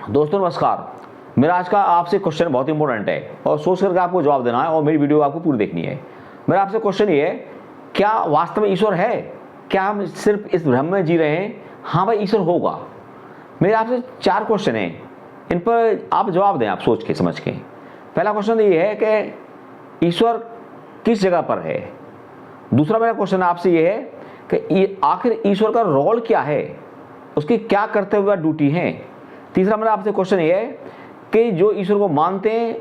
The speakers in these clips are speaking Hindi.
दोस्तों नमस्कार। मेरा आज का आपसे क्वेश्चन बहुत इंपॉर्टेंट है और सोच करके आपको जवाब देना है और मेरी वीडियो आपको पूरी देखनी है। मेरा आपसे क्वेश्चन ये है, क्या वास्तव में ईश्वर है? क्या हम सिर्फ इस भ्रम में जी रहे हैं? हाँ भाई, ईश्वर होगा। मेरे आपसे 4 क्वेश्चन हैं, इन पर आप जवाब दें, आप सोच के समझ के। पहला क्वेश्चन ये है कि ईश्वर किस जगह पर है। दूसरा मेरा क्वेश्चन आपसे ये है कि आखिर ईश्वर का रोल क्या है, उसकी क्या करते हुए ड्यूटी है। तीसरा मेरा आपसे क्वेश्चन ये है कि जो ईश्वर को मानते हैं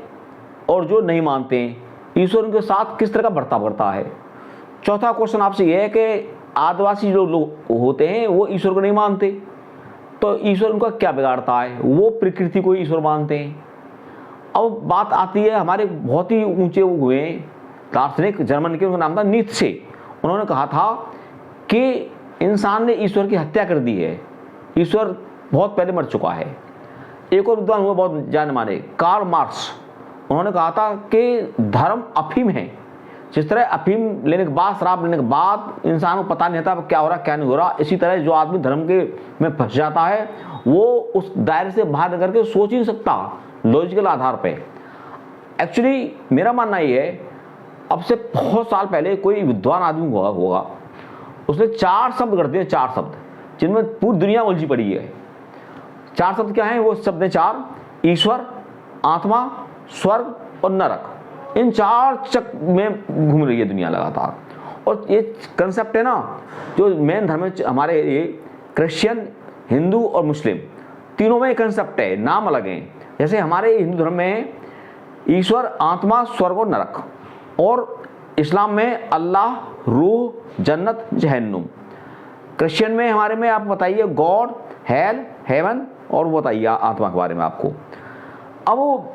और जो नहीं मानते हैं, ईश्वर उनके साथ किस तरह का बर्ताव करता है। चौथा क्वेश्चन आपसे ये है कि आदिवासी जो लोग होते हैं वो ईश्वर को नहीं मानते, तो ईश्वर उनका क्या बिगाड़ता है, वो प्रकृति को ईश्वर मानते हैं। अब बात आती है हमारे बहुत ही ऊंचे हुए दार्शनिक जर्मन के, उनका नाम था नीत्शे। उन्होंने कहा था कि इंसान ने ईश्वर की हत्या कर दी है, ईश्वर बहुत पहले मर चुका है। एक और विद्वान हुए बहुत जाने माने, कार्ल मार्क्स। उन्होंने कहा था कि धर्म अफीम है। जिस तरह अफीम लेने के बाद, शराब लेने के बाद इंसान को पता नहीं था क्या हो रहा क्या नहीं हो रहा, इसी तरह जो आदमी धर्म के में फंस जाता है वो उस दायरे से बाहर निकल के सोच ही नहीं सकता लॉजिकल आधार पे। एक्चुअली मेरा मानना ये है, अब से बहुत साल पहले कोई विद्वान आदमी होगा, उसने 4 शब्द कर दिए, 4 शब्द जिनमें पूरी दुनिया उलझी पड़ी है। 4 शब्द क्या हैं? वो शब्द हैं 4: ईश्वर, आत्मा, स्वर्ग और नरक। इन 4 चक में घूम रही है दुनिया लगातार। और ये कंसेप्ट है ना, जो मेन धर्म है हमारे, ये क्रिश्चियन, हिंदू और मुस्लिम तीनों में कंसेप्ट है, नाम अलग हैं। जैसे हमारे हिंदू धर्म में ईश्वर, आत्मा, स्वर्ग और नरक, और इस्लाम में अल्लाह, रूह, जन्नत, जहन्नुम। क्रिश्चियन में हमारे में आप बताइए गॉड, हेल, हेवन, और वो बताइए आत्मा के बारे में आपको। अब वो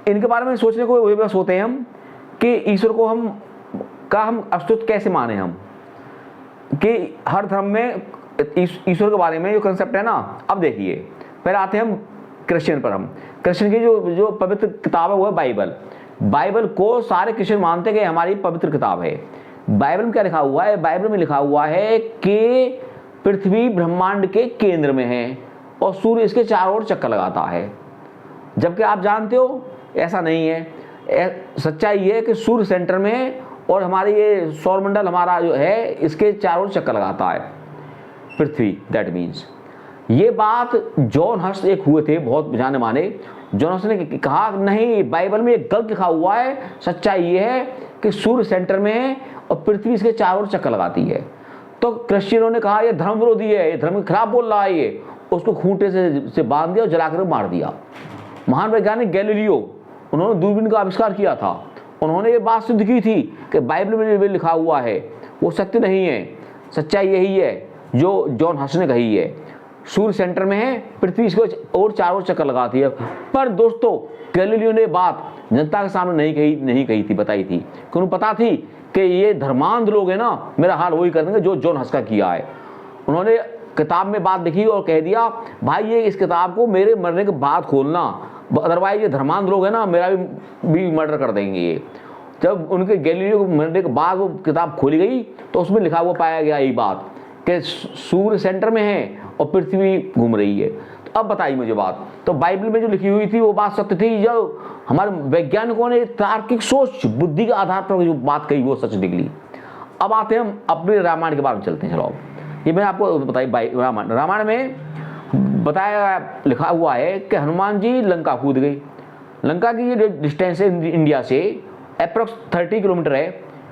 इनके बारे में सोचने को वही बस होते हैं हम कि ईश्वर को हम अस्तित्व कैसे माने हम, कि हर धर्म में ईश्वर के बारे में जो कंसेप्ट है ना। अब देखिए, पहले आते हैं हम क्रिश्चियन पर। हम क्रिश्चियन की जो पवित्र किताब है वो है बाइबल। बाइबल को सारे क्रिश्चियन मानते हैं कि हमारी पवित्र किताब है। बाइबल में क्या लिखा हुआ है? बाइबल में लिखा हुआ है कि पृथ्वी ब्रह्मांड के केंद्र में है और सूर्य इसके चारों ओर चक्कर लगाता है, जबकि आप जानते हो ऐसा नहीं है। सच्चाई ये है कि सूर्य सेंटर में है और हमारे ये सौरमंडल हमारा जो है इसके चारों ओर चक्कर लगाता है, पृथ्वी। दैट मीन्स ये बात जॉन हस एक हुए थे बहुत जाने माने। जॉन हस ने कहा नहीं, बाइबल में एक गलत लिखा हुआ है, सच्चाई ये है कि सूर्य सेंटर में है और पृथ्वी इसके चारों ओर चक्कर लगाती है। तो क्रिश्चियनों ने कहा ये धर्म विरोधी है, ये धर्म खराब बोल रहा है, ये उसको खूंटे से बांध दिया और जलाकर मार दिया। महान वैज्ञानिक गैलीलियो, उन्होंने दूरबीन का आविष्कार किया था। उन्होंने ये बात सिद्ध की थी कि बाइबल में जो लिखा हुआ है वो सत्य नहीं है। सच्चाई यही है जो जॉन हस ने कही है, सूर्य सेंटर में है, पृथ्वी इसको और चारों ओर चक्कर लगाती है। पर दोस्तों, गैलीलियो ने बात जनता के सामने नहीं कही थी, बताई थी, कि उन्हें पता थी कि ये धर्मांध लोग हैं ना, मेरा हाल वही कर देंगे जो जॉन हस का किया है। उन्होंने किताब में बात लिखी और कह दिया, भाई ये इस किताब को मेरे मरने के बाद खोलना, अदरवाइज ये धर्मांध लोग हैं ना, मेरा भी मर्डर कर देंगे ये। जब उनके गैलीलियो को मरने के बाद वो किताब खोली गई तो उसमें लिखा हुआ पाया गया यही बात कि सूर्य सेंटर में है और पृथ्वी घूम रही है। तो अब बताइए मुझे बात, तो बाइबल में जो लिखी हुई थी वो बात सत्य थी, जो हमारे वैज्ञानिकों ने तार्किक सोच, बुद्धि के आधार पर जो बात कही वो सच निकली। अब आते हैं हम अपने रामायण के बारे में चलते हैं। चलो, ये मैंने आपको बताई रामायण में बताया लिखा हुआ है कि हनुमान जी लंका कूद गई। लंका की ये डिस्टेंस है इंडिया से अप्रोक्स 30 किलोमीटर है।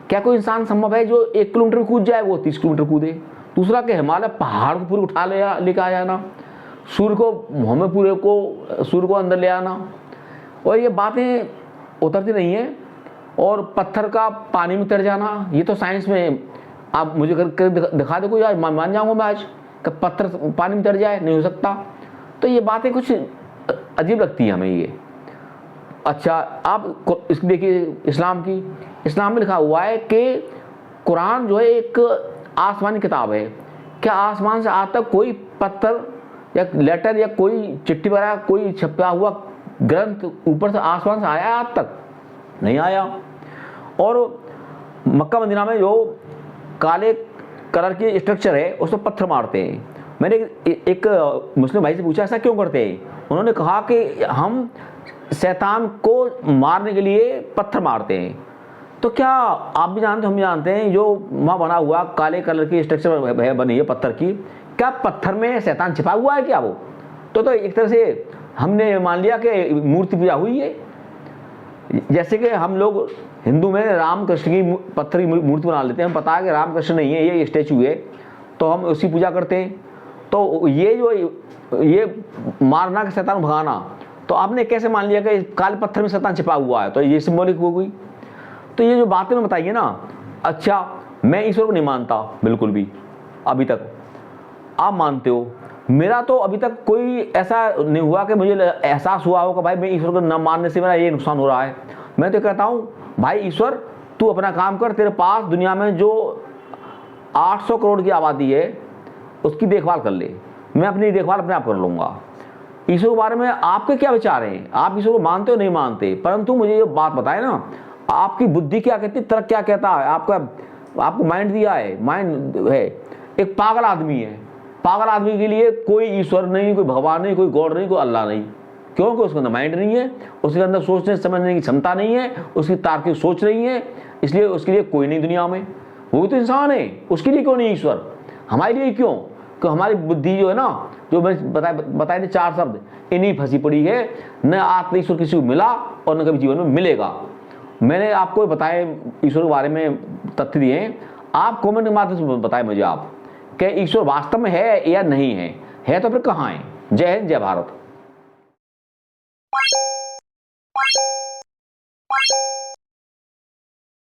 क्या कोई इंसान संभव है जो 1 किलोमीटर कूद जाए, वो 30 किलोमीटर कूदे? दूसरा कि हिमालय पहाड़ को पूरे उठा लेकर आ जाना, सूर्य को अंदर ले आना, और ये बातें उतरती नहीं है। और पत्थर का पानी में तर जाना, ये तो साइंस में आप मुझे कर दिखा दे कोई, आज मान जाऊंगा मैं आज कि पत्थर पानी में तर जाए, नहीं हो सकता। तो ये बातें कुछ अजीब लगती है हमें ये। अच्छा, आप इसकी देखिए इस्लाम में लिखा हुआ है कि कुरान जो है एक आसमानी किताब है। क्या आसमान से आज तक कोई पत्थर या लेटर या कोई चिट्ठी वगैरह कोई छपा हुआ ग्रंथ ऊपर से आसमान से आया आज तक? नहीं आया। और मक्का मदीना में जो काले कलर की स्ट्रक्चर है उस पर पत्थर मारते हैं। मैंने एक मुस्लिम भाई से पूछा ऐसा क्यों करते हैं? उन्होंने कहा कि हम शैतान को मारने के लिए पत्थर मारते हैं। तो क्या आप भी जानते, हम भी जानते हैं, जो वहाँ बना हुआ काले कलर की स्ट्रक्चर बनी है पत्थर की, क्या पत्थर में शैतान छिपा हुआ है क्या वो? तो एक तरह से हमने मान लिया कि मूर्ति पूजा हुई है। जैसे कि हम लोग हिंदू में राम कृष्ण की पत्थर की मूर्ति बना लेते हैं, हम पता है कि राम कृष्ण नहीं है, ये स्टैचू है, तो हम उसकी पूजा करते हैं। तो ये मारना कि शैतान भगाना, तो आपने कैसे मान लिया कि काले पत्थर में शैतान छिपा हुआ है? तो ये सिंबॉलिक हो गई। तो ये जो बातें मैं बताइए ना, अच्छा मैं ईश्वर को नहीं मानता बिल्कुल भी अभी तक, आप मानते हो, मेरा तो अभी तक कोई ऐसा नहीं हुआ कि मुझे एहसास हुआ हो कि भाई मैं ईश्वर को न मानने से मेरा ये नुकसान हो रहा है। मैं तो कहता हूँ भाई ईश्वर तू अपना काम कर, तेरे पास दुनिया में जो 800 करोड़ की आबादी है उसकी देखभाल कर ले, मैं अपनी देखभाल अपने आप कर लूँगा। ईश्वर के बारे में आपके क्या विचार हैं? आप ईश्वर को मानते हो नहीं मानते? परंतु मुझे ये बात बताए ना, आपकी बुद्धि क्या कहती, तर्क क्या कहता है? आपको माइंड दिया है, माइंड है। एक पागल आदमी है, पागल आदमी के लिए कोई ईश्वर नहीं, कोई भगवान नहीं, कोई गॉड नहीं, कोई अल्लाह नहीं, क्योंकि उसके अंदर माइंड नहीं है, उसके अंदर सोचने समझने की क्षमता नहीं है, उसकी तार्किक सोच नहीं है, इसलिए उसके लिए कोई नहीं दुनिया में। वो भी तो इंसान है, उसके लिए क्यों नहीं ईश्वर? हमारे लिए क्यों? कि हमारी बुद्धि जो है ना, जो मैं बताए थे 4 शब्द, इन्हीं फंसी पड़ी है। न आत्म ईश्वर किसी को मिला और न कभी जीवन में मिलेगा। मैंने आपको बताए ईश्वर के बारे में तथ्य दिए हैं, आप कमेंट के माध्यम से बताएं मुझे आप कि ईश्वर वास्तव में है या नहीं है तो फिर कहाँ है? जय हिंद, जय भारत।